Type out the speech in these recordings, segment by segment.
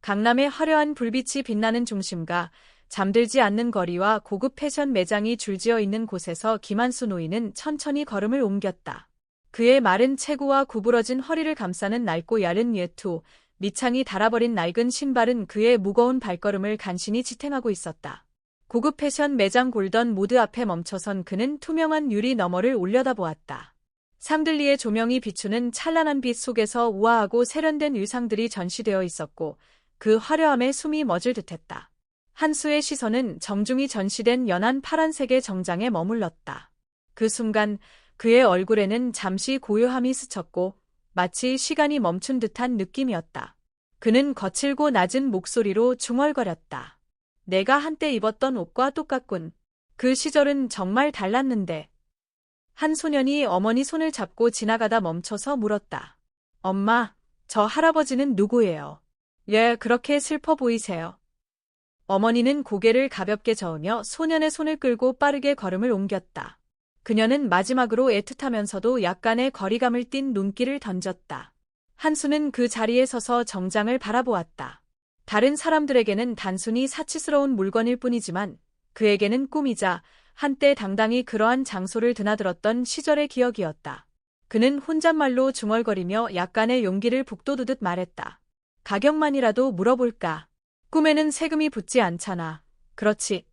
강남의 화려한 불빛이 빛나는 중심가, 잠들지 않는 거리와 고급 패션 매장이 줄지어 있는 곳에서 김한수 노인은 천천히 걸음을 옮겼다. 그의 마른 체구와 구부러진 허리를 감싸는 낡고 야른 외투, 밑창이 닳아버린 낡은 신발은 그의 무거운 발걸음을 간신히 지탱하고 있었다. 고급 패션 매장 골던 모드 앞에 멈춰선 그는 투명한 유리 너머를 올려다보았다. 샹들리에 조명이 비추는 찬란한 빛 속에서 우아하고 세련된 의상들이 전시되어 있었고 그 화려함에 숨이 멎을 듯했다. 한수의 시선은 정중히 전시된 연한 파란색의 정장에 머물렀다. 그 순간 그의 얼굴에는 잠시 고요함이 스쳤고 마치 시간이 멈춘 듯한 느낌이었다. 그는 거칠고 낮은 목소리로 중얼거렸다. 내가 한때 입었던 옷과 똑같군. 그 시절은 정말 달랐는데. 한 소년이 어머니 손을 잡고 지나가다 멈춰서 물었다. 엄마, 저 할아버지는 누구예요? 예, 그렇게 슬퍼 보이세요. 어머니는 고개를 가볍게 저으며 소년의 손을 끌고 빠르게 걸음을 옮겼다. 그녀는 마지막으로 애틋하면서도 약간의 거리감을 띤 눈길을 던졌다. 한수는 그 자리에 서서 정장을 바라보았다. 다른 사람들에게는 단순히 사치스러운 물건일 뿐이지만 그에게는 꿈이자 한때 당당히 그러한 장소를 드나들었던 시절의 기억이었다. 그는 혼잣말로 중얼거리며 약간의 용기를 북돋우듯 말했다. 가격만이라도 물어볼까? 꿈에는 세금이 붙지 않잖아. 그렇지.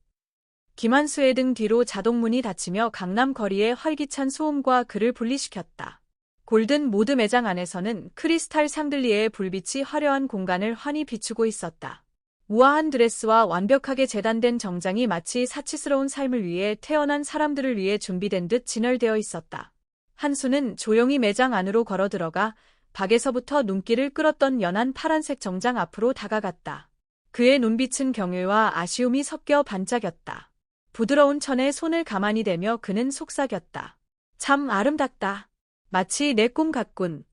김한수의 등 뒤로 자동문이 닫히며 강남 거리의 활기찬 소음과 그를 분리시켰다. 골든 모드 매장 안에서는 크리스탈 샹들리에의 불빛이 화려한 공간을 환히 비추고 있었다. 우아한 드레스와 완벽하게 재단된 정장이 마치 사치스러운 삶을 위해 태어난 사람들을 위해 준비된 듯 진열되어 있었다. 한수는 조용히 매장 안으로 걸어 들어가 밖에서부터 눈길을 끌었던 연한 파란색 정장 앞으로 다가갔다. 그의 눈빛은 경외와 아쉬움이 섞여 반짝였다. 부드러운 천에 손을 가만히 대며 그는 속삭였다. 참 아름답다. 마치 내 꿈 같군.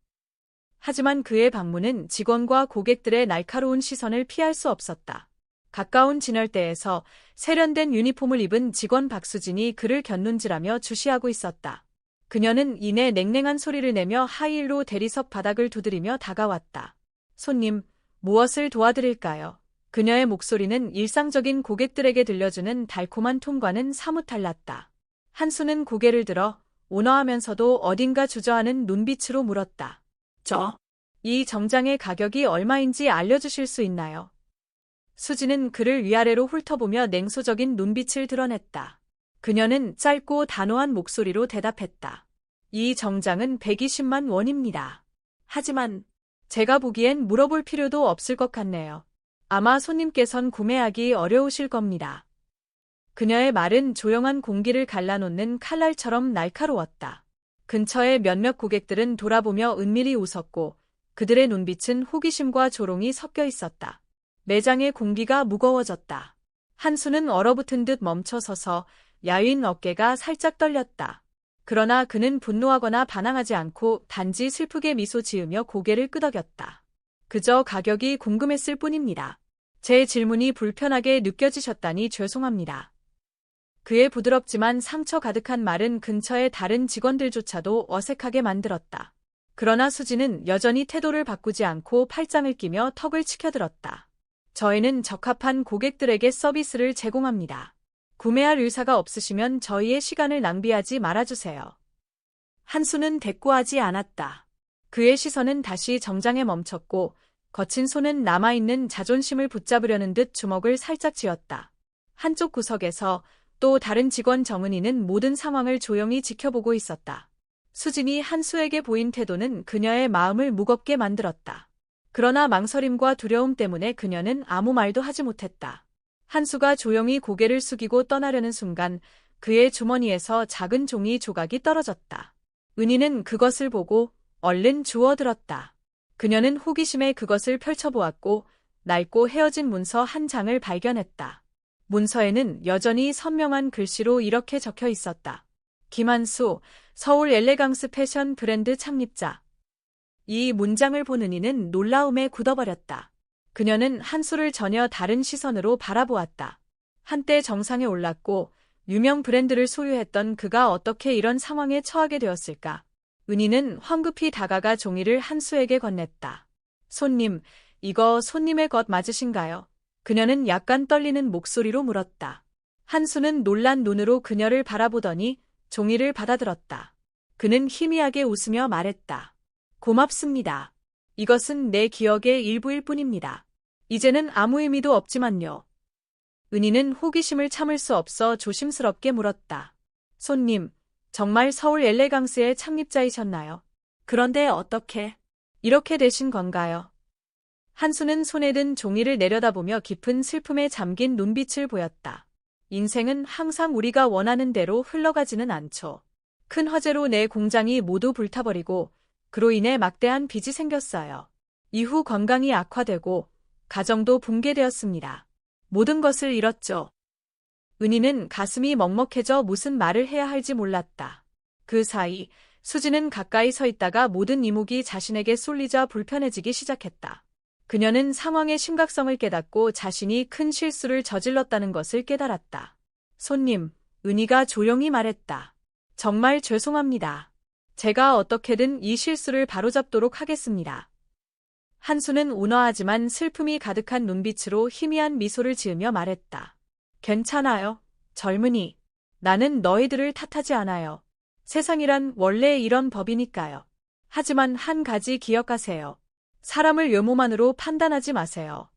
하지만 그의 방문은 직원과 고객들의 날카로운 시선을 피할 수 없었다. 가까운 진열대에서 세련된 유니폼을 입은 직원 박수진이 그를 곁눈질하며 주시하고 있었다. 그녀는 이내 냉랭한 소리를 내며 하이힐로 대리석 바닥을 두드리며 다가왔다. 손님, 무엇을 도와드릴까요? 그녀의 목소리는 일상적인 고객들에게 들려주는 달콤한 톤과는 사뭇 달랐다. 한수는 고개를 들어 온화하면서도 어딘가 주저하는 눈빛으로 물었다. 이 정장의 가격이 얼마인지 알려주실 수 있나요? 수지는 그를 위아래로 훑어보며 냉소적인 눈빛을 드러냈다. 그녀는 짧고 단호한 목소리로 대답했다. 이 정장은 120만 원입니다. 하지만 제가 보기엔 물어볼 필요도 없을 것 같네요. 아마 손님께선 구매하기 어려우실 겁니다. 그녀의 말은 조용한 공기를 갈라놓는 칼날처럼 날카로웠다. 근처의 몇몇 고객들은 돌아보며 은밀히 웃었고 그들의 눈빛은 호기심과 조롱이 섞여 있었다. 매장의 공기가 무거워졌다. 한수는 얼어붙은 듯 멈춰서서 야윈 어깨가 살짝 떨렸다. 그러나 그는 분노하거나 반항하지 않고 단지 슬프게 미소 지으며 고개를 끄덕였다. 그저 가격이 궁금했을 뿐입니다. 제 질문이 불편하게 느껴지셨다니 죄송합니다. 그의 부드럽지만 상처 가득한 말은 근처의 다른 직원들조차도 어색하게 만들었다. 그러나 수지는 여전히 태도를 바꾸지 않고 팔짱을 끼며 턱을 치켜들었다. 저희는 적합한 고객들에게 서비스를 제공합니다. 구매할 의사가 없으시면 저희의 시간을 낭비하지 말아주세요. 한수는 대꾸하지 않았다. 그의 시선은 다시 정장에 멈췄고 거친 손은 남아있는 자존심을 붙잡으려는 듯 주먹을 살짝 쥐었다. 한쪽 구석에서 또 다른 직원 정은이는 모든 상황을 조용히 지켜보고 있었다. 수진이 한수에게 보인 태도는 그녀의 마음을 무겁게 만들었다. 그러나 망설임과 두려움 때문에 그녀는 아무 말도 하지 못했다. 한수가 조용히 고개를 숙이고 떠나려는 순간 그의 주머니에서 작은 종이 조각이 떨어졌다. 은희는 그것을 보고 얼른 주워들었다. 그녀는 호기심에 그것을 펼쳐보았고 낡고 헤어진 문서 한 장을 발견했다. 문서에는 여전히 선명한 글씨로 이렇게 적혀 있었다. 김한수, 서울 엘레강스 패션 브랜드 창립자. 이 문장을 본 은희는 놀라움에 굳어버렸다. 그녀는 한수를 전혀 다른 시선으로 바라보았다. 한때 정상에 올랐고 유명 브랜드를 소유했던 그가 어떻게 이런 상황에 처하게 되었을까? 은희는 황급히 다가가 종이를 한수에게 건넸다. 손님, 이거 손님의 것 맞으신가요? 그녀는 약간 떨리는 목소리로 물었다. 한수는 놀란 눈으로 그녀를 바라보더니 종이를 받아들었다. 그는 희미하게 웃으며 말했다. 고맙습니다. 이것은 내 기억의 일부일 뿐입니다. 이제는 아무 의미도 없지만요. 은희는 호기심을 참을 수 없어 조심스럽게 물었다. 손님, 정말 서울 엘레강스의 창립자이셨나요? 그런데 어떻게 이렇게 되신 건가요? 한수는 손에 든 종이를 내려다보며 깊은 슬픔에 잠긴 눈빛을 보였다. 인생은 항상 우리가 원하는 대로 흘러가지는 않죠. 큰 화재로 내 공장이 모두 불타버리고 그로 인해 막대한 빚이 생겼어요. 이후 건강이 악화되고 가정도 붕괴되었습니다. 모든 것을 잃었죠. 은희는 가슴이 먹먹해져 무슨 말을 해야 할지 몰랐다. 그 사이 수지는 가까이 서 있다가 모든 이목이 자신에게 쏠리자 불편해지기 시작했다. 그녀는 상황의 심각성을 깨닫고 자신이 큰 실수를 저질렀다는 것을 깨달았다. 손님, 은희가 조용히 말했다. 정말 죄송합니다. 제가 어떻게든 이 실수를 바로잡도록 하겠습니다. 한수는 온화하지만 슬픔이 가득한 눈빛으로 희미한 미소를 지으며 말했다. 괜찮아요, 젊은이. 나는 너희들을 탓하지 않아요. 세상이란 원래 이런 법이니까요. 하지만 한 가지 기억하세요. 사람을 외모만으로 판단하지 마세요.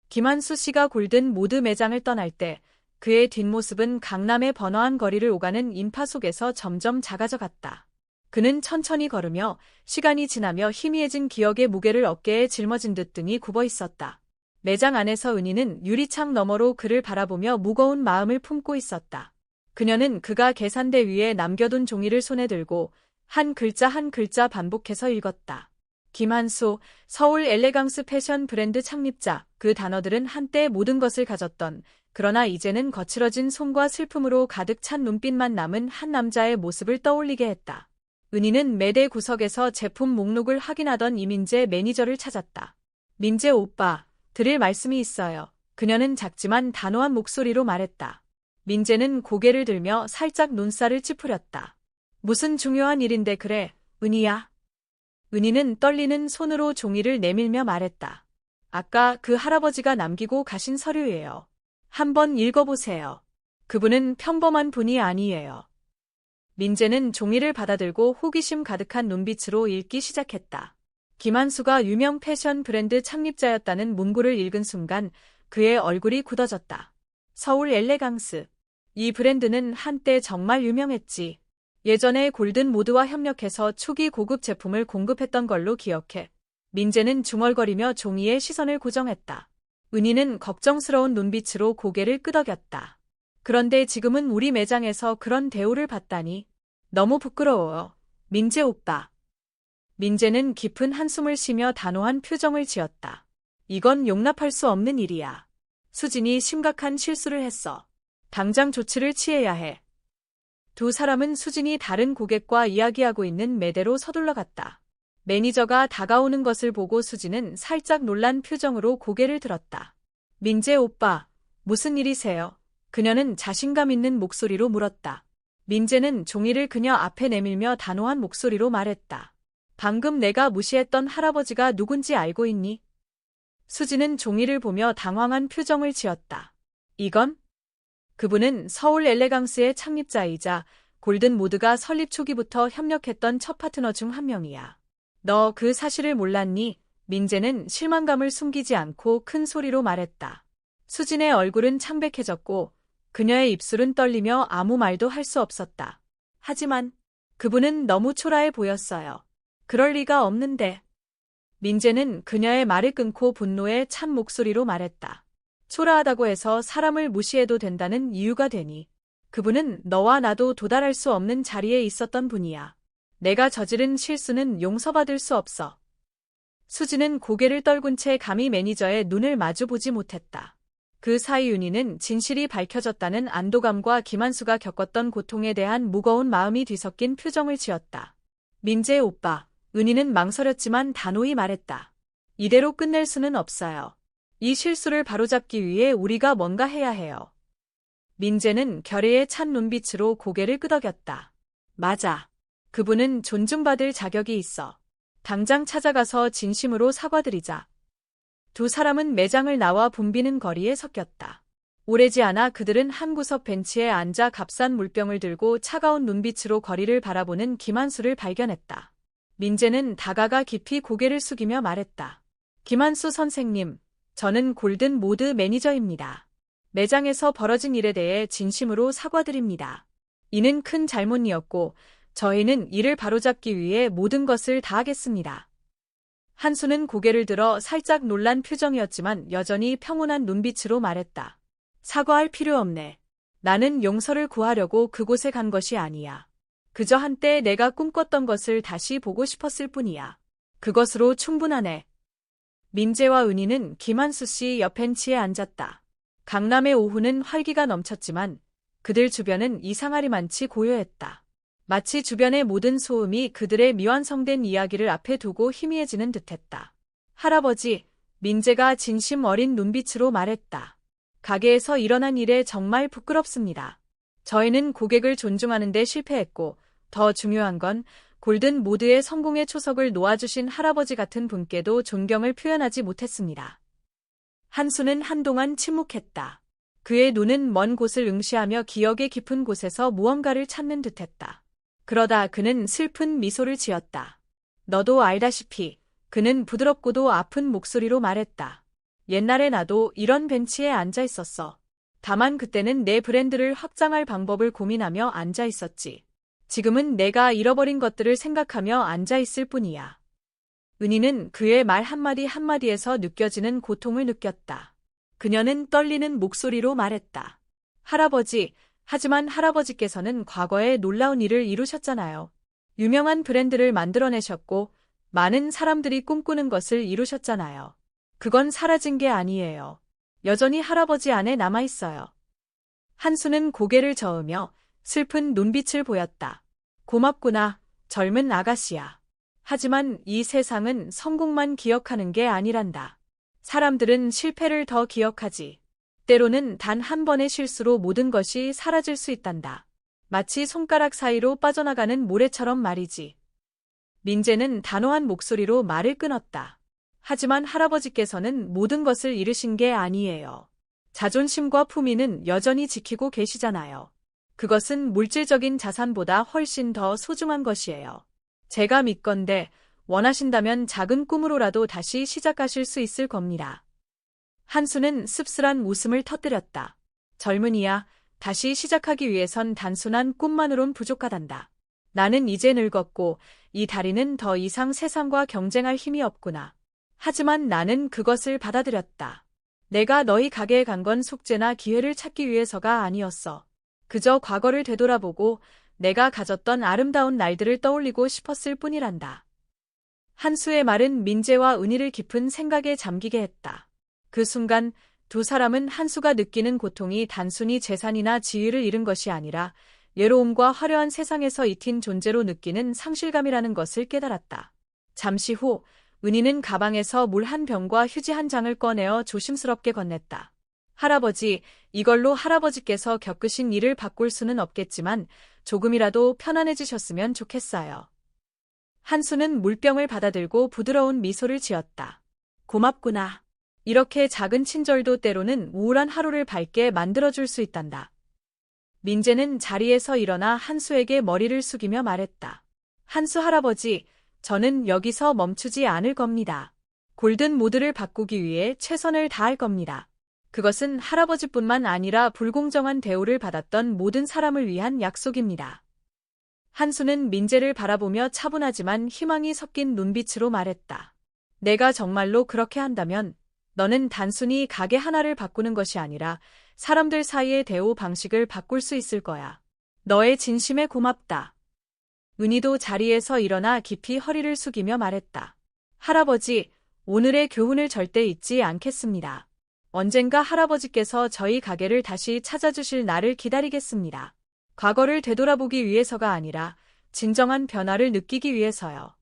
김한수 씨가 골든 모드 매장을 떠날 때 그의 뒷모습은 강남의 번화한 거리를 오가는 인파 속에서 점점 작아져 갔다. 그는 천천히 걸으며 시간이 지나며 희미해진 기억의 무게를 어깨에 짊어진 듯 등이 굽어 있었다. 매장 안에서 은희는 유리창 너머로 그를 바라보며 무거운 마음을 품고 있었다. 그녀는 그가 계산대 위에 남겨둔 종이를 손에 들고 한 글자 한 글자 반복해서 읽었다. 김한수, 서울 엘레강스 패션 브랜드 창립자. 그 단어들은 한때 모든 것을 가졌던, 그러나 이제는 거칠어진 손과 슬픔으로 가득 찬 눈빛만 남은 한 남자의 모습을 떠올리게 했다. 은희는 매대 구석에서 제품 목록을 확인하던 이민재 매니저를 찾았다. 민재 오빠, 드릴 말씀이 있어요. 그녀는 작지만 단호한 목소리로 말했다. 민재는 고개를 들며 살짝 눈살을 찌푸렸다. 무슨 중요한 일인데 그래, 은희야? 은희는 떨리는 손으로 종이를 내밀며 말했다. 아까 그 할아버지가 남기고 가신 서류예요. 한번 읽어보세요. 그분은 평범한 분이 아니에요. 민재는 종이를 받아들고 호기심 가득한 눈빛으로 읽기 시작했다. 김한수가 유명 패션 브랜드 창립자였다는 문구를 읽은 순간 그의 얼굴이 굳어졌다. 서울 엘레강스. 이 브랜드는 한때 정말 유명했지. 예전에 골든 모드와 협력해서 초기 고급 제품을 공급했던 걸로 기억해. 민재는 중얼거리며 종이에 시선을 고정했다. 은희는 걱정스러운 눈빛으로 고개를 끄덕였다. 그런데 지금은 우리 매장에서 그런 대우를 받다니. 너무 부끄러워요. 민재 오빠. 민재는 깊은 한숨을 쉬며 단호한 표정을 지었다. 이건 용납할 수 없는 일이야. 수진이 심각한 실수를 했어. 당장 조치를 취해야 해. 두 사람은 수진이 다른 고객과 이야기하고 있는 매대로 서둘러 갔다. 매니저가 다가오는 것을 보고 수진은 살짝 놀란 표정으로 고개를 들었다. 민재 오빠, 무슨 일이세요? 그녀는 자신감 있는 목소리로 물었다. 민재는 종이를 그녀 앞에 내밀며 단호한 목소리로 말했다. 방금 내가 무시했던 할아버지가 누군지 알고 있니? 수진은 종이를 보며 당황한 표정을 지었다. 이건? 그분은 서울 엘레강스의 창립자이자 골든 모드가 설립 초기부터 협력했던 첫 파트너 중 한 명이야. 너 그 사실을 몰랐니? 민재는 실망감을 숨기지 않고 큰 소리로 말했다. 수진의 얼굴은 창백해졌고 그녀의 입술은 떨리며 아무 말도 할 수 없었다. 하지만 그분은 너무 초라해 보였어요. 그럴 리가 없는데. 민재는 그녀의 말을 끊고 분노에 찬 목소리로 말했다. 초라하다고 해서 사람을 무시해도 된다는 이유가 되니. 그분은 너와 나도 도달할 수 없는 자리에 있었던 분이야. 내가 저지른 실수는 용서받을 수 없어. 수지는 고개를 떨군 채 감히 매니저의 눈을 마주보지 못했다. 그 사이 윤희는 진실이 밝혀졌다는 안도감과 김한수가 겪었던 고통에 대한 무거운 마음이 뒤섞인 표정을 지었다. 민재 오빠, 은희는 망설였지만 단호히 말했다. 이대로 끝낼 수는 없어요. 이 실수를 바로잡기 위해 우리가 뭔가 해야 해요. 민재는 결의에 찬 눈빛으로 고개를 끄덕였다. 맞아. 그분은 존중받을 자격이 있어. 당장 찾아가서 진심으로 사과드리자. 두 사람은 매장을 나와 붐비는 거리에 섞였다. 오래지 않아 그들은 한 구석 벤치에 앉아 값싼 물병을 들고 차가운 눈빛으로 거리를 바라보는 김한수를 발견했다. 민재는 다가가 깊이 고개를 숙이며 말했다. 김한수 선생님, 저는 골든 모드 매니저입니다. 매장에서 벌어진 일에 대해 진심으로 사과드립니다. 이는 큰 잘못이었고 저희는 이를 바로잡기 위해 모든 것을 다하겠습니다. 한수는 고개를 들어 살짝 놀란 표정이었지만 여전히 평온한 눈빛으로 말했다. 사과할 필요 없네. 나는 용서를 구하려고 그곳에 간 것이 아니야. 그저 한때 내가 꿈꿨던 것을 다시 보고 싶었을 뿐이야. 그것으로 충분하네. 민재와 은희는 김한수 씨 옆 벤치에 앉았다. 강남의 오후는 활기가 넘쳤지만 그들 주변은 이상하리만치 고요했다. 마치 주변의 모든 소음이 그들의 미완성된 이야기를 앞에 두고 희미해지는 듯했다. 할아버지, 민재가 진심 어린 눈빛으로 말했다. 가게에서 일어난 일에 정말 부끄럽습니다. 저희는 고객을 존중하는 데 실패했고 더 중요한 건 골든 모드의 성공의 초석을 놓아주신 할아버지 같은 분께도 존경을 표현하지 못했습니다. 한수는 한동안 침묵했다. 그의 눈은 먼 곳을 응시하며 기억의 깊은 곳에서 무언가를 찾는 듯했다. 그러다 그는 슬픈 미소를 지었다. 너도 알다시피 그는 부드럽고도 아픈 목소리로 말했다. 옛날에 나도 이런 벤치에 앉아 있었어. 다만 그때는 내 브랜드를 확장할 방법을 고민하며 앉아 있었지. 지금은 내가 잃어버린 것들을 생각하며 앉아 있을 뿐이야. 은희는 그의 말 한마디 한마디에서 느껴지는 고통을 느꼈다. 그녀는 떨리는 목소리로 말했다. 할아버지, 하지만 할아버지께서는 과거에 놀라운 일을 이루셨잖아요. 유명한 브랜드를 만들어내셨고 많은 사람들이 꿈꾸는 것을 이루셨잖아요. 그건 사라진 게 아니에요. 여전히 할아버지 안에 남아있어요. 한수는 고개를 저으며 슬픈 눈빛을 보였다. 고맙구나, 젊은 아가씨야. 하지만 이 세상은 성공만 기억하는 게 아니란다. 사람들은 실패를 더 기억하지. 때로는 단 한 번의 실수로 모든 것이 사라질 수 있단다. 마치 손가락 사이로 빠져나가는 모래처럼 말이지. 민재는 단호한 목소리로 말을 끊었다. 하지만 할아버지께서는 모든 것을 잃으신 게 아니에요. 자존심과 품위는 여전히 지키고 계시잖아요. 그것은 물질적인 자산보다 훨씬 더 소중한 것이에요. 제가 믿건대 원하신다면 작은 꿈으로라도 다시 시작하실 수 있을 겁니다. 한수는 씁쓸한 웃음을 터뜨렸다. 젊은이야, 다시 시작하기 위해선 단순한 꿈만으론 부족하단다. 나는 이제 늙었고 이 다리는 더 이상 세상과 경쟁할 힘이 없구나. 하지만 나는 그것을 받아들였다. 내가 너희 가게에 간 건 숙제나 기회를 찾기 위해서가 아니었어. 그저 과거를 되돌아보고 내가 가졌던 아름다운 날들을 떠올리고 싶었을 뿐이란다. 한수의 말은 민재와 은희를 깊은 생각에 잠기게 했다. 그 순간 두 사람은 한수가 느끼는 고통이 단순히 재산이나 지위를 잃은 것이 아니라 외로움과 화려한 세상에서 잊힌 존재로 느끼는 상실감이라는 것을 깨달았다. 잠시 후 은희는 가방에서 물 한 병과 휴지 한 장을 꺼내어 조심스럽게 건넸다. 할아버지, 이걸로 할아버지께서 겪으신 일을 바꿀 수는 없겠지만 조금이라도 편안해지셨으면 좋겠어요. 한수는 물병을 받아들고 부드러운 미소를 지었다. 고맙구나. 이렇게 작은 친절도 때로는 우울한 하루를 밝게 만들어줄 수 있단다. 민재는 자리에서 일어나 한수에게 머리를 숙이며 말했다. 한수 할아버지, 저는 여기서 멈추지 않을 겁니다. 골든 모드를 바꾸기 위해 최선을 다할 겁니다. 그것은 할아버지뿐만 아니라 불공정한 대우를 받았던 모든 사람을 위한 약속입니다. 한수는 민재를 바라보며 차분하지만 희망이 섞인 눈빛으로 말했다. 내가 정말로 그렇게 한다면 너는 단순히 가게 하나를 바꾸는 것이 아니라 사람들 사이의 대우 방식을 바꿀 수 있을 거야. 너의 진심에 고맙다. 은희도 자리에서 일어나 깊이 허리를 숙이며 말했다. 할아버지, 오늘의 교훈을 절대 잊지 않겠습니다. 언젠가 할아버지께서 저희 가게를 다시 찾아주실 날을 기다리겠습니다. 과거를 되돌아보기 위해서가 아니라 진정한 변화를 느끼기 위해서요.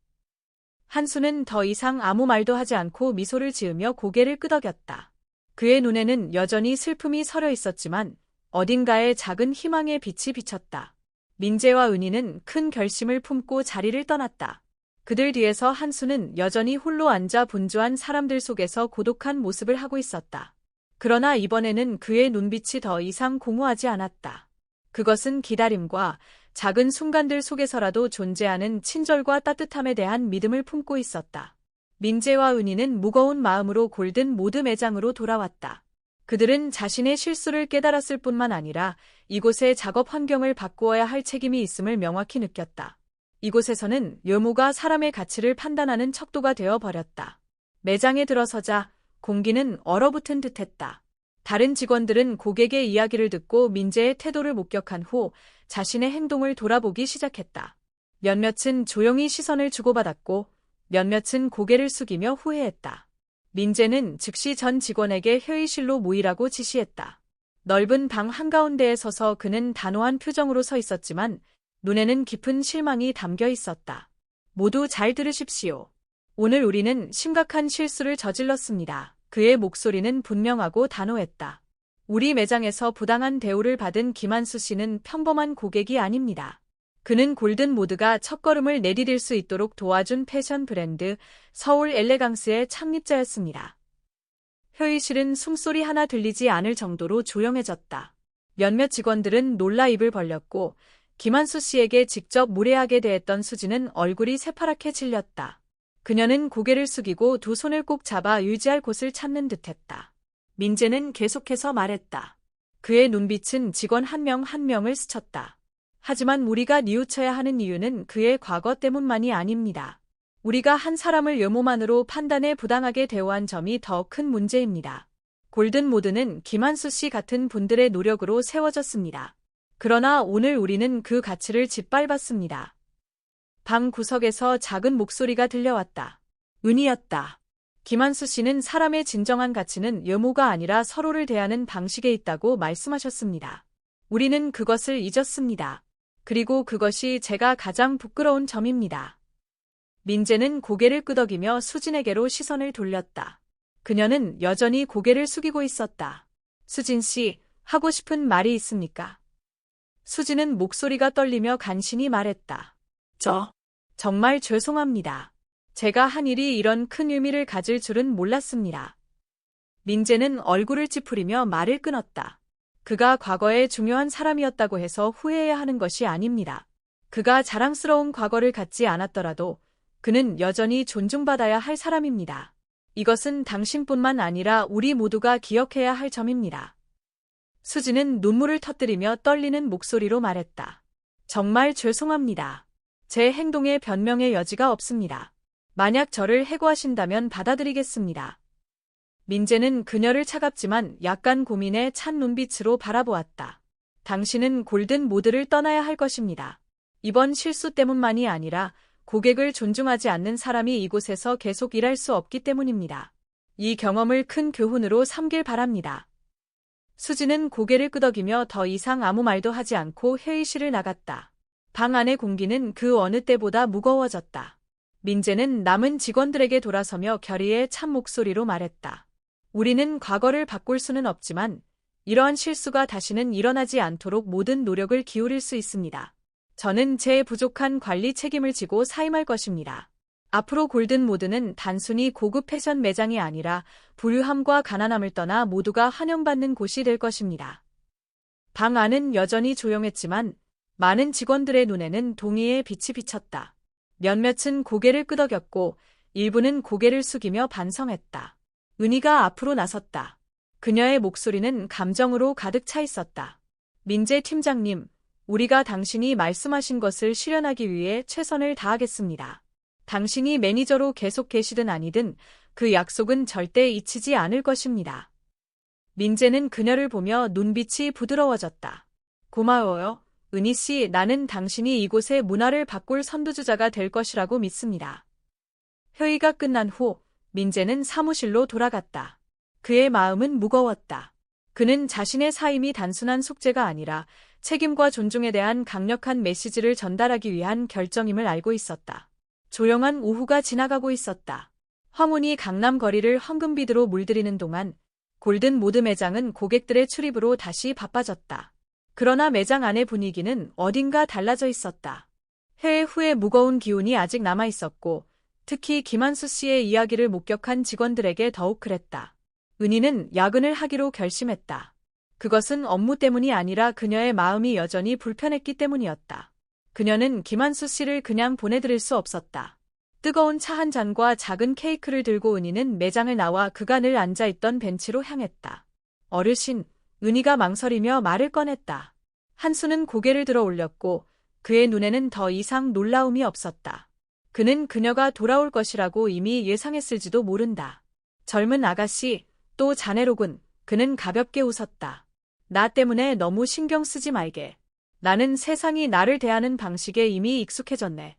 한수는 더 이상 아무 말도 하지 않고 미소를 지으며 고개를 끄덕였다. 그의 눈에는 여전히 슬픔이 서려 있었지만 어딘가에 작은 희망의 빛이 비쳤다. 민재와 은희는 큰 결심을 품고 자리를 떠났다. 그들 뒤에서 한수는 여전히 홀로 앉아 분주한 사람들 속에서 고독한 모습을 하고 있었다. 그러나 이번에는 그의 눈빛이 더 이상 공허하지 않았다. 그것은 기다림과 작은 순간들 속에서라도 존재하는 친절과 따뜻함에 대한 믿음을 품고 있었다. 민재와 은희는 무거운 마음으로 골든 모드 매장으로 돌아왔다. 그들은 자신의 실수를 깨달았을 뿐만 아니라 이곳의 작업 환경을 바꾸어야 할 책임이 있음을 명확히 느꼈다. 이곳에서는 외모가 사람의 가치를 판단하는 척도가 되어 버렸다. 매장에 들어서자 공기는 얼어붙은 듯했다. 다른 직원들은 고객의 이야기를 듣고 민재의 태도를 목격한 후 자신의 행동을 돌아보기 시작했다. 몇몇은 조용히 시선을 주고받았고 몇몇은 고개를 숙이며 후회했다. 민재는 즉시 전 직원에게 회의실로 모이라고 지시했다. 넓은 방 한가운데에 서서 그는 단호한 표정으로 서 있었지만 눈에는 깊은 실망이 담겨 있었다. 모두 잘 들으십시오. 오늘 우리는 심각한 실수를 저질렀습니다. 그의 목소리는 분명하고 단호했다. 우리 매장에서 부당한 대우를 받은 김한수 씨는 평범한 고객이 아닙니다. 그는 골든 모드가 첫걸음을 내디딜 수 있도록 도와준 패션 브랜드 서울 엘레강스의 창립자였습니다. 회의실은 숨소리 하나 들리지 않을 정도로 조용해졌다. 몇몇 직원들은 놀라 입을 벌렸고 김한수 씨에게 직접 무례하게 대했던 수지는 얼굴이 새파랗게 질렸다. 그녀는 고개를 숙이고 두 손을 꼭 잡아 유지할 곳을 찾는 듯했다. 민재는 계속해서 말했다. 그의 눈빛은 직원 한 명 한 명을 스쳤다. 하지만 우리가 뉘우쳐야 하는 이유는 그의 과거 때문만이 아닙니다. 우리가 한 사람을 외모만으로 판단해 부당하게 대우한 점이 더 큰 문제입니다. 골든 모드는 김한수 씨 같은 분들의 노력으로 세워졌습니다. 그러나 오늘 우리는 그 가치를 짓밟았습니다. 방 구석에서 작은 목소리가 들려왔다. 은희였다. 김한수 씨는 사람의 진정한 가치는 외모가 아니라 서로를 대하는 방식에 있다고 말씀하셨습니다. 우리는 그것을 잊었습니다. 그리고 그것이 제가 가장 부끄러운 점입니다. 민재는 고개를 끄덕이며 수진에게로 시선을 돌렸다. 그녀는 여전히 고개를 숙이고 있었다. 수진 씨, 하고 싶은 말이 있습니까? 수진은 목소리가 떨리며 간신히 말했다. 정말 죄송합니다. 제가 한 일이 이런 큰 의미를 가질 줄은 몰랐습니다. 민재는 얼굴을 찌푸리며 말을 끊었다. 그가 과거에 중요한 사람이었다고 해서 후회해야 하는 것이 아닙니다. 그가 자랑스러운 과거를 갖지 않았더라도 그는 여전히 존중받아야 할 사람입니다. 이것은 당신뿐만 아니라 우리 모두가 기억해야 할 점입니다. 수지는 눈물을 터뜨리며 떨리는 목소리로 말했다. 정말 죄송합니다. 제 행동에 변명의 여지가 없습니다. 만약 저를 해고하신다면 받아들이겠습니다. 민재는 그녀를 차갑지만 약간 고민에 찬 눈빛으로 바라보았다. 당신은 골든 모드를 떠나야 할 것입니다. 이번 실수 때문만이 아니라 고객을 존중하지 않는 사람이 이곳에서 계속 일할 수 없기 때문입니다. 이 경험을 큰 교훈으로 삼길 바랍니다. 수지는 고개를 끄덕이며 더 이상 아무 말도 하지 않고 회의실을 나갔다. 방 안의 공기는 그 어느 때보다 무거워졌다. 민재는 남은 직원들에게 돌아서며 결의의 찬 목소리로 말했다. 우리는 과거를 바꿀 수는 없지만 이러한 실수가 다시는 일어나지 않도록 모든 노력을 기울일 수 있습니다. 저는 제 부족한 관리 책임을 지고 사임할 것입니다. 앞으로 골든 모드는 단순히 고급 패션 매장이 아니라 부유함과 가난함을 떠나 모두가 환영받는 곳이 될 것입니다. 방 안은 여전히 조용했지만 많은 직원들의 눈에는 동의의 빛이 비쳤다. 몇몇은 고개를 끄덕였고 일부는 고개를 숙이며 반성했다. 은희가 앞으로 나섰다. 그녀의 목소리는 감정으로 가득 차 있었다. 민재 팀장님, 우리가 당신이 말씀하신 것을 실현하기 위해 최선을 다하겠습니다. 당신이 매니저로 계속 계시든 아니든 그 약속은 절대 잊히지 않을 것입니다. 민재는 그녀를 보며 눈빛이 부드러워졌다. 고마워요, 은희 씨. 나는 당신이 이곳의 문화를 바꿀 선두주자가 될 것이라고 믿습니다. 회의가 끝난 후 민재는 사무실로 돌아갔다. 그의 마음은 무거웠다. 그는 자신의 사임이 단순한 숙제가 아니라 책임과 존중에 대한 강력한 메시지를 전달하기 위한 결정임을 알고 있었다. 조용한 오후가 지나가고 있었다. 황혼이 강남 거리를 황금빛으로 물들이는 동안 골든 모드 매장은 고객들의 출입으로 다시 바빠졌다. 그러나 매장 안의 분위기는 어딘가 달라져 있었다. 회의 후의 무거운 기운이 아직 남아 있었고 특히 김한수 씨의 이야기를 목격한 직원들에게 더욱 그랬다. 은희는 야근을 하기로 결심했다. 그것은 업무 때문이 아니라 그녀의 마음이 여전히 불편했기 때문이었다. 그녀는 김한수 씨를 그냥 보내드릴 수 없었다. 뜨거운 차 한 잔과 작은 케이크를 들고 은희는 매장을 나와 그가 늘 앉아있던 벤치로 향했다. 어르신, 은희가 망설이며 말을 꺼냈다. 한수는 고개를 들어 올렸고 그의 눈에는 더 이상 놀라움이 없었다. 그는 그녀가 돌아올 것이라고 이미 예상했을지도 모른다. 젊은 아가씨, 또 자네로군. 그는 가볍게 웃었다. 나 때문에 너무 신경 쓰지 말게. 나는 세상이 나를 대하는 방식에 이미 익숙해졌네.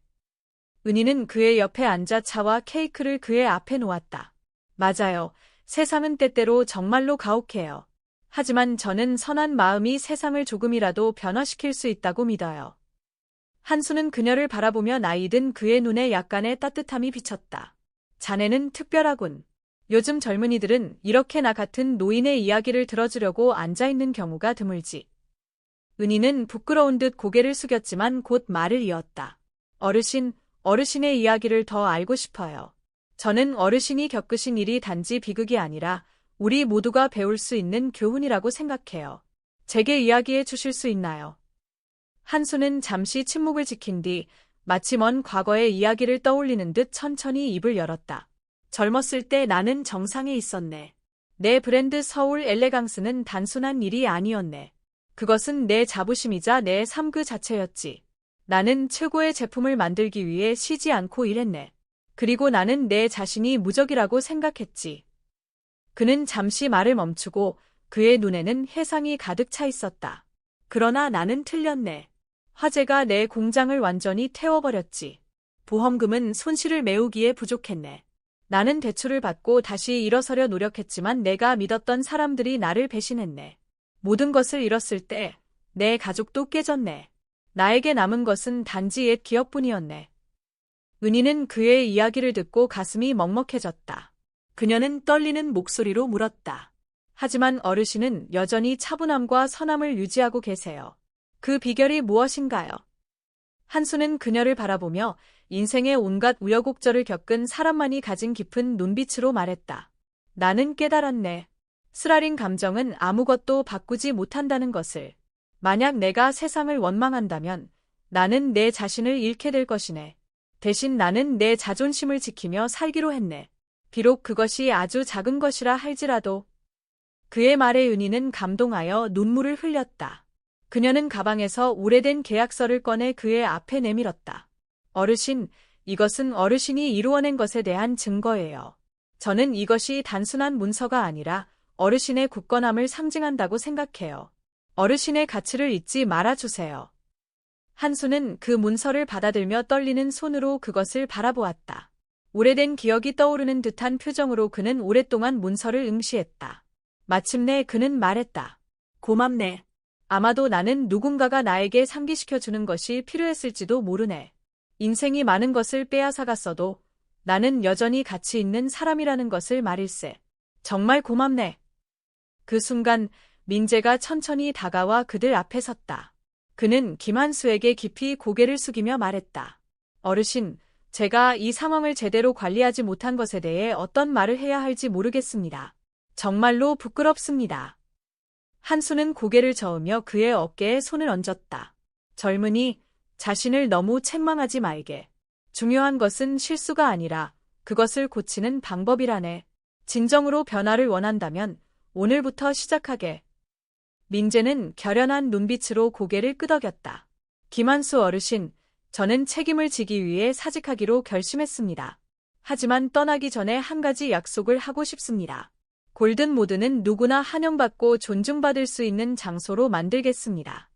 은희는 그의 옆에 앉아 차와 케이크를 그의 앞에 놓았다. 맞아요. 세상은 때때로 정말로 가혹해요. 하지만 저는 선한 마음이 세상을 조금이라도 변화시킬 수 있다고 믿어요. 한수는 그녀를 바라보며 나이든 그의 눈에 약간의 따뜻함이 비쳤다. 자네는 특별하군. 요즘 젊은이들은 이렇게 나 같은 노인의 이야기를 들어주려고 앉아있는 경우가 드물지. 은희는 부끄러운 듯 고개를 숙였지만 곧 말을 이었다. 어르신, 어르신의 이야기를 더 알고 싶어요. 저는 어르신이 겪으신 일이 단지 비극이 아니라 우리 모두가 배울 수 있는 교훈이라고 생각해요. 제게 이야기해 주실 수 있나요? 한수는 잠시 침묵을 지킨 뒤 마치 먼 과거의 이야기를 떠올리는 듯 천천히 입을 열었다. 젊었을 때 나는 정상에 있었네. 내 브랜드 서울 엘레강스는 단순한 일이 아니었네. 그것은 내 자부심이자 내 삶 그 자체였지. 나는 최고의 제품을 만들기 위해 쉬지 않고 일했네. 그리고 나는 내 자신이 무적이라고 생각했지. 그는 잠시 말을 멈추고 그의 눈에는 해상이 가득 차 있었다. 그러나 나는 틀렸네. 화재가 내 공장을 완전히 태워버렸지. 보험금은 손실을 메우기에 부족했네. 나는 대출을 받고 다시 일어서려 노력했지만 내가 믿었던 사람들이 나를 배신했네. 모든 것을 잃었을 때 내 가족도 깨졌네. 나에게 남은 것은 단지 옛 기억뿐이었네. 은희는 그의 이야기를 듣고 가슴이 먹먹해졌다. 그녀는 떨리는 목소리로 물었다. 하지만 어르신은 여전히 차분함과 선함을 유지하고 계세요. 그 비결이 무엇인가요? 한수는 그녀를 바라보며 인생의 온갖 우여곡절을 겪은 사람만이 가진 깊은 눈빛으로 말했다. 나는 깨달았네. 쓰라린 감정은 아무것도 바꾸지 못한다는 것을. 만약 내가 세상을 원망한다면 나는 내 자신을 잃게 될 것이네. 대신 나는 내 자존심을 지키며 살기로 했네. 비록 그것이 아주 작은 것이라 할지라도. 그의 말에 은희는 감동하여 눈물을 흘렸다. 그녀는 가방에서 오래된 계약서를 꺼내 그의 앞에 내밀었다. 어르신, 이것은 어르신이 이루어낸 것에 대한 증거예요. 저는 이것이 단순한 문서가 아니라 어르신의 굳건함을 상징한다고 생각해요. 어르신의 가치를 잊지 말아주세요. 한수는 그 문서를 받아들며 떨리는 손으로 그것을 바라보았다. 오래된 기억이 떠오르는 듯한 표정으로 그는 오랫동안 문서를 응시했다. 마침내 그는 말했다. 고맙네. 아마도 나는 누군가가 나에게 상기시켜주는 것이 필요했을지도 모르네. 인생이 많은 것을 빼앗아갔어도 나는 여전히 가치 있는 사람이라는 것을 말일세. 정말 고맙네. 그 순간 민재가 천천히 다가와 그들 앞에 섰다. 그는 김한수에게 깊이 고개를 숙이며 말했다. 어르신, 제가 이 상황을 제대로 관리하지 못한 것에 대해 어떤 말을 해야 할지 모르겠습니다. 정말로 부끄럽습니다. 한수는 고개를 저으며 그의 어깨에 손을 얹었다. 젊은이, 자신을 너무 책망하지 말게. 중요한 것은 실수가 아니라 그것을 고치는 방법이라네. 진정으로 변화를 원한다면 오늘부터 시작하게. 민재는 결연한 눈빛으로 고개를 끄덕였다. 김한수 어르신, 저는 책임을 지기 위해 사직하기로 결심했습니다. 하지만 떠나기 전에 한 가지 약속을 하고 싶습니다. 골든 모드는 누구나 환영받고 존중받을 수 있는 장소로 만들겠습니다.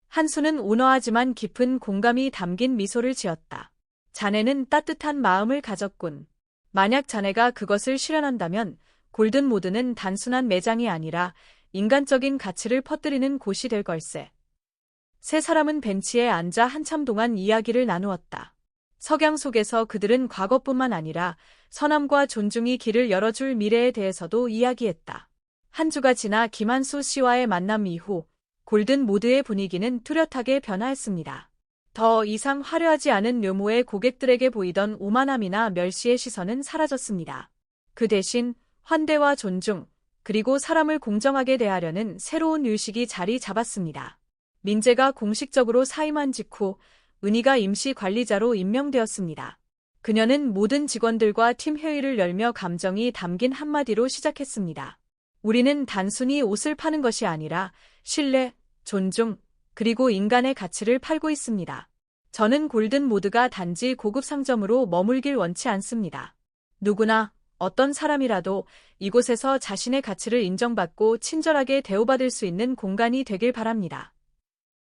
한수는 온화하지만 깊은 공감이 담긴 미소를 지었다. 자네는 따뜻한 마음을 가졌군. 만약 자네가 그것을 실현한다면 골든 모드는 단순한 매장이 아니라 인간적인 가치를 퍼뜨리는 곳이 될 걸세. 세 사람은 벤치에 앉아 한참 동안 이야기를 나누었다. 석양 속에서 그들은 과거뿐만 아니라 선함과 존중이 길을 열어줄 미래에 대해서도 이야기했다. 한 주가 지나 김한수 씨와의 만남 이후 골든 모드의 분위기는 뚜렷하게 변화했습니다. 더 이상 화려하지 않은 묘모의 고객들에게 보이던 오만함이나 멸시의 시선은 사라졌습니다. 그 대신 환대와 존중, 그리고 사람을 공정하게 대하려는 새로운 의식이 자리 잡았습니다. 민재가 공식적으로 사임한 직후 은희가 임시 관리자로 임명되었습니다. 그녀는 모든 직원들과 팀 회의를 열며 감정이 담긴 한마디로 시작했습니다. 우리는 단순히 옷을 파는 것이 아니라 신뢰, 존중, 그리고 인간의 가치를 팔고 있습니다. 저는 골든 모드가 단지 고급 상점으로 머물길 원치 않습니다. 누구나, 어떤 사람이라도 이곳에서 자신의 가치를 인정받고 친절하게 대우받을 수 있는 공간이 되길 바랍니다.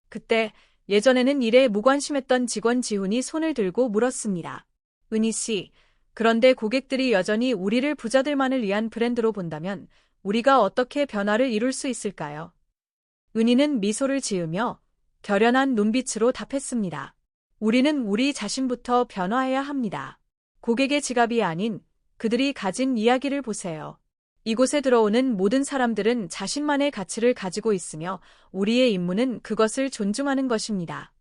그때 예전에는 일에 무관심했던 직원 지훈이 손을 들고 물었습니다. 은희 씨, 그런데 고객들이 여전히 우리를 부자들만을 위한 브랜드로 본다면 우리가 어떻게 변화를 이룰 수 있을까요? 은희는 미소를 지으며 결연한 눈빛으로 답했습니다. 우리는 우리 자신부터 변화해야 합니다. 고객의 지갑이 아닌 그들이 가진 이야기를 보세요. 이곳에 들어오는 모든 사람들은 자신만의 가치를 가지고 있으며 우리의 임무는 그것을 존중하는 것입니다.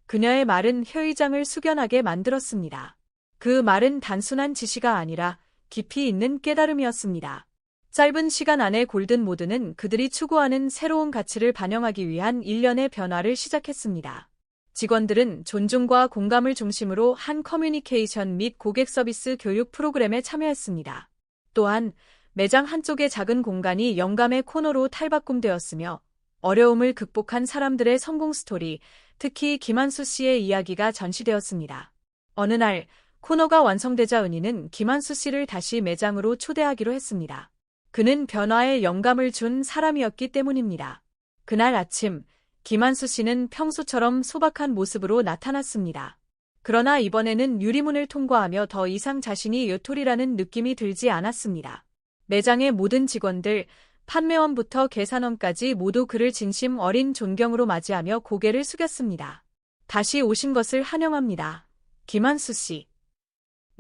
그녀의 말은 회의장을 숙연하게 만들었습니다. 그 말은 단순한 지시가 아니라 깊이 있는 깨달음이었습니다. 짧은 시간 안에 골든 모드는 그들이 추구하는 새로운 가치를 반영하기 위한 일련의 변화를 시작했습니다. 직원들은 존중과 공감을 중심으로 한 커뮤니케이션 및 고객 서비스 교육 프로그램에 참여했습니다. 또한 매장 한쪽의 작은 공간이 영감의 코너로 탈바꿈되었으며 어려움을 극복한 사람들의 성공 스토리, 특히 김한수 씨의 이야기가 전시되었습니다. 어느 날 코너가 완성되자 은희는 김한수 씨를 다시 매장으로 초대하기로 했습니다. 그는 변화에 영감을 준 사람이었기 때문입니다. 그날 아침 김한수 씨는 평소처럼 소박한 모습으로 나타났습니다. 그러나 이번에는 유리문을 통과하며 더 이상 자신이 요톨이라는 느낌이 들지 않았습니다. 매장의 모든 직원들, 판매원부터 계산원까지 모두 그를 진심 어린 존경으로 맞이하며 고개를 숙였습니다. 다시 오신 것을 환영합니다. 김한수 씨.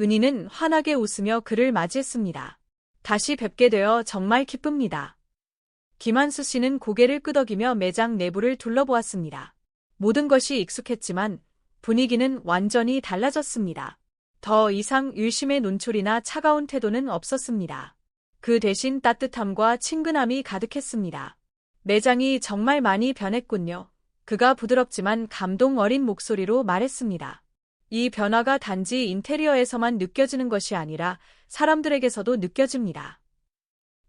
은희는 환하게 웃으며 그를 맞이했습니다. 다시 뵙게 되어 정말 기쁩니다. 김한수 씨는 고개를 끄덕이며 매장 내부를 둘러보았습니다. 모든 것이 익숙했지만 분위기는 완전히 달라졌습니다. 더 이상 일심의 논초리나 차가운 태도는 없었습니다. 그 대신 따뜻함과 친근함이 가득했습니다. 매장이 정말 많이 변했군요. 그가 부드럽지만 감동 어린 목소리로 말했습니다. 이 변화가 단지 인테리어에서만 느껴지는 것이 아니라 사람들에게서도 느껴집니다.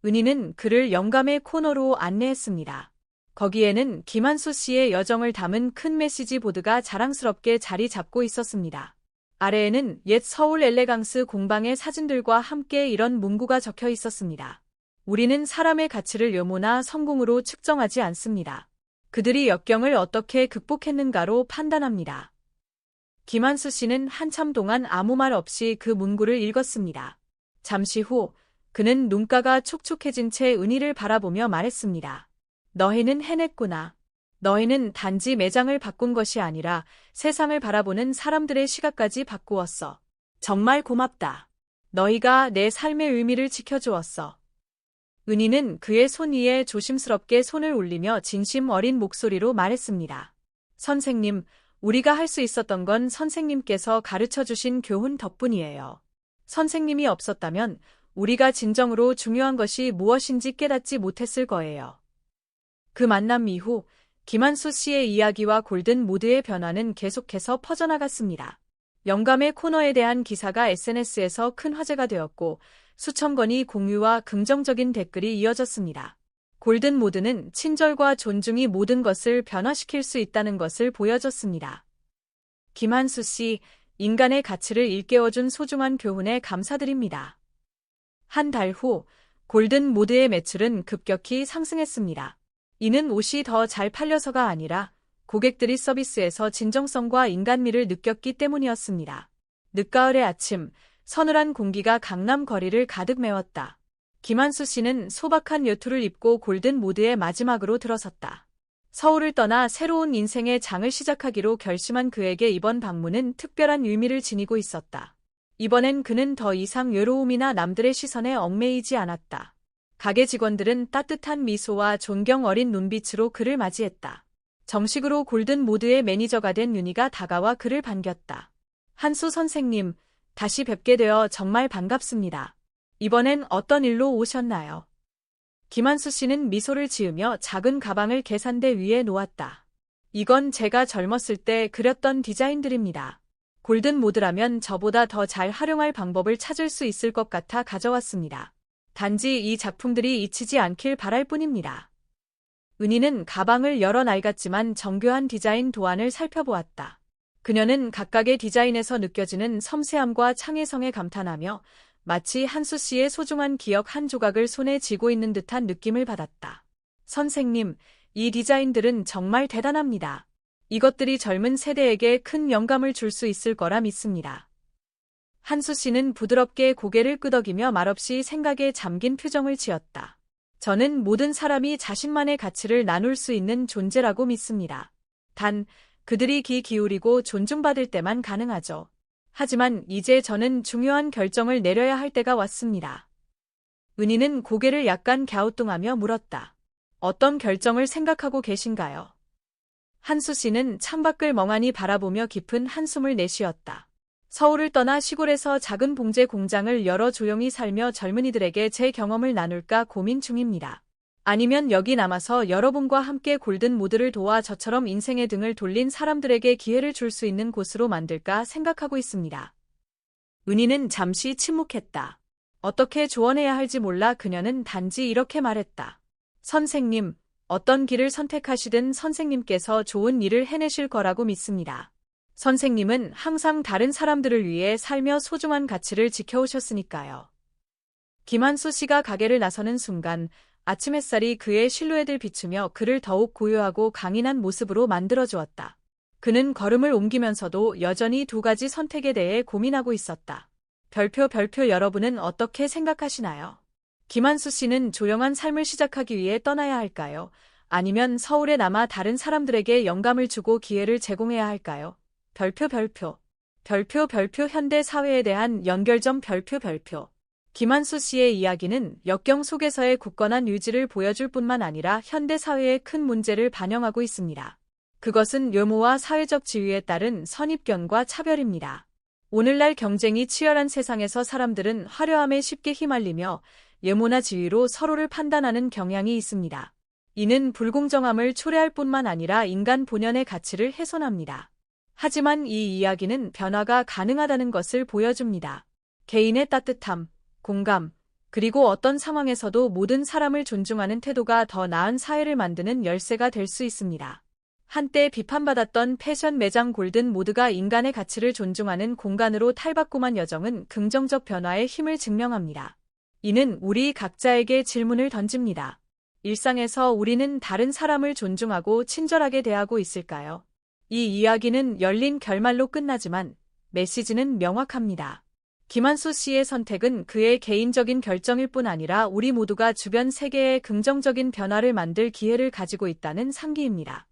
은희는 그를 영감의 코너로 안내했습니다. 거기에는 김한수 씨의 여정을 담은 큰 메시지 보드가 자랑스럽게 자리 잡고 있었습니다. 아래에는 옛 서울 엘레강스 공방의 사진들과 함께 이런 문구가 적혀 있었습니다. 우리는 사람의 가치를 외모나 성공으로 측정하지 않습니다. 그들이 역경을 어떻게 극복했는가로 판단합니다. 김한수 씨는 한참 동안 아무 말 없이 그 문구를 읽었습니다. 잠시 후 그는 눈가가 촉촉해진 채 은희를 바라보며 말했습니다. 너희는 해냈구나. 너희는 단지 매장을 바꾼 것이 아니라 세상을 바라보는 사람들의 시각까지 바꾸었어. 정말 고맙다. 너희가 내 삶의 의미를 지켜주었어. 은희는 그의 손 위에 조심스럽게 손을 올리며 진심 어린 목소리로 말했습니다. 선생님, 우리가 할 수 있었던 건 선생님께서 가르쳐주신 교훈 덕분이에요. 선생님이 없었다면 우리가 진정으로 중요한 것이 무엇인지 깨닫지 못했을 거예요. 그 만남 이후 김한수 씨의 이야기와 골든 모드의 변화는 계속해서 퍼져나갔습니다. 영감의 코너에 대한 기사가 SNS에서 큰 화제가 되었고 수천 건의 공유와 긍정적인 댓글이 이어졌습니다. 골든 모드는 친절과 존중이 모든 것을 변화시킬 수 있다는 것을 보여줬습니다. 김한수 씨, 인간의 가치를 일깨워준 소중한 교훈에 감사드립니다. 한 달 후 골든 모드의 매출은 급격히 상승했습니다. 이는 옷이 더 잘 팔려서가 아니라 고객들이 서비스에서 진정성과 인간미를 느꼈기 때문이었습니다. 늦가을의 아침, 서늘한 공기가 강남 거리를 가득 메웠다. 김한수 씨는 소박한 외투를 입고 골든 모드의 마지막으로 들어섰다. 서울을 떠나 새로운 인생의 장을 시작하기로 결심한 그에게 이번 방문은 특별한 의미를 지니고 있었다. 이번엔 그는 더 이상 외로움이나 남들의 시선에 얽매이지 않았다. 가게 직원들은 따뜻한 미소와 존경 어린 눈빛으로 그를 맞이했다. 정식으로 골든모드의 매니저가 된 윤희가 다가와 그를 반겼다. 한수 선생님, 다시 뵙게 되어 정말 반갑습니다. 이번엔 어떤 일로 오셨나요? 김한수 씨는 미소를 지으며 작은 가방을 계산대 위에 놓았다. 이건 제가 젊었을 때 그렸던 디자인들입니다. 골든모드라면 저보다 더 잘 활용할 방법을 찾을 수 있을 것 같아 가져왔습니다. 단지 이 작품들이 잊히지 않길 바랄 뿐입니다. 은희는 가방을 열어 낡았지만 정교한 디자인 도안을 살펴보았다. 그녀는 각각의 디자인에서 느껴지는 섬세함과 창의성에 감탄하며 마치 한수 씨의 소중한 기억 한 조각을 손에 쥐고 있는 듯한 느낌을 받았다. 선생님, 이 디자인들은 정말 대단합니다. 이것들이 젊은 세대에게 큰 영감을 줄 수 있을 거라 믿습니다. 한수 씨는 부드럽게 고개를 끄덕이며 말없이 생각에 잠긴 표정을 지었다. 저는 모든 사람이 자신만의 가치를 나눌 수 있는 존재라고 믿습니다. 단, 그들이 귀 기울이고 존중받을 때만 가능하죠. 하지만 이제 저는 중요한 결정을 내려야 할 때가 왔습니다. 은희는 고개를 약간 갸우뚱하며 물었다. 어떤 결정을 생각하고 계신가요? 한수 씨는 창밖을 멍하니 바라보며 깊은 한숨을 내쉬었다. 서울을 떠나 시골에서 작은 봉제 공장을 열어 조용히 살며 젊은이들에게 제 경험을 나눌까 고민 중입니다. 아니면 여기 남아서 여러분과 함께 골든모드를 도와 저처럼 인생의 등을 돌린 사람들에게 기회를 줄 수 있는 곳으로 만들까 생각하고 있습니다. 은희는 잠시 침묵했다. 어떻게 조언해야 할지 몰라 그녀는 단지 이렇게 말했다. 선생님, 어떤 길을 선택하시든 선생님께서 좋은 일을 해내실 거라고 믿습니다. 선생님은 항상 다른 사람들을 위해 살며 소중한 가치를 지켜오셨으니까요. 김한수 씨가 가게를 나서는 순간 아침 햇살이 그의 실루엣을 비추며 그를 더욱 고요하고 강인한 모습으로 만들어주었다. 그는 걸음을 옮기면서도 여전히 두 가지 선택에 대해 고민하고 있었다. 별표 여러분은 어떻게 생각하시나요? 김한수 씨는 조용한 삶을 시작하기 위해 떠나야 할까요? 아니면 서울에 남아 다른 사람들에게 영감을 주고 기회를 제공해야 할까요? 별표 현대 사회에 대한 연결점 별표. 김한수 씨의 이야기는 역경 속에서의 굳건한 의지를 보여줄 뿐만 아니라 현대 사회의 큰 문제를 반영하고 있습니다. 그것은 외모와 사회적 지위에 따른 선입견과 차별입니다. 오늘날 경쟁이 치열한 세상에서 사람들은 화려함에 쉽게 휘말리며 외모나 지위로 서로를 판단하는 경향이 있습니다. 이는 불공정함을 초래할 뿐만 아니라 인간 본연의 가치를 훼손합니다. 하지만 이 이야기는 변화가 가능하다는 것을 보여줍니다. 개인의 따뜻함, 공감, 그리고 어떤 상황에서도 모든 사람을 존중하는 태도가 더 나은 사회를 만드는 열쇠가 될 수 있습니다. 한때 비판받았던 패션 매장 골든모드가 인간의 가치를 존중하는 공간으로 탈바꿈한 여정은 긍정적 변화의 힘을 증명합니다. 이는 우리 각자에게 질문을 던집니다. 일상에서 우리는 다른 사람을 존중하고 친절하게 대하고 있을까요? 이 이야기는 열린 결말로 끝나지만 메시지는 명확합니다. 김한수 씨의 선택은 그의 개인적인 결정일 뿐 아니라 우리 모두가 주변 세계에 긍정적인 변화를 만들 기회를 가지고 있다는 상기입니다.